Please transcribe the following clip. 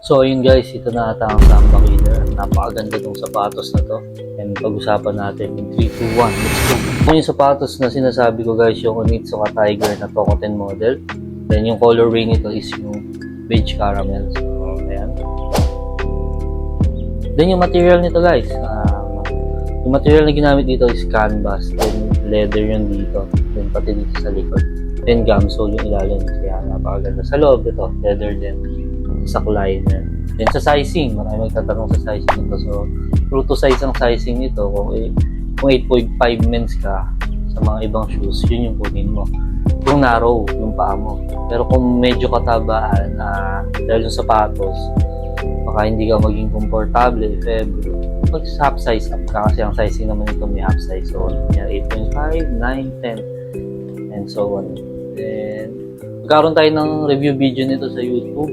So ayun guys, ito na ata ang Samba Killer. Napakaganda tong sapatos na to. And pag-usapan natin in 3, 2, 1. Let's go. Kung yung sapatos na sinasabi ko guys, yung Onitsuka Tiger na Tokoten model. Then yung colorway nito is yung beige caramel. So ayan. Then yung material nito guys, yung material na ginamit dito is canvas. Then leather yun dito. Then pati dito sa likod. Then gamsole yung ilalim. Kaya napakaganda. Sa loob ito, leather din. Sa liner. Then sa sizing, marami magtatanong sa sizing nito. So, true to size ang sizing nito. Kung 8.5 men's ka sa mga ibang shoes, yun yung kunin mo. Kung narrow, yung paa mo. Pero kung medyo katabaan dahil yung sapatos, baka hindi ka maging komportable if ever. Pag half size up ka, kasi ang sizing naman ito may half size. So, 8.5, 9, 10, and so on. Then, magkaroon tayo ng review video nito sa YouTube.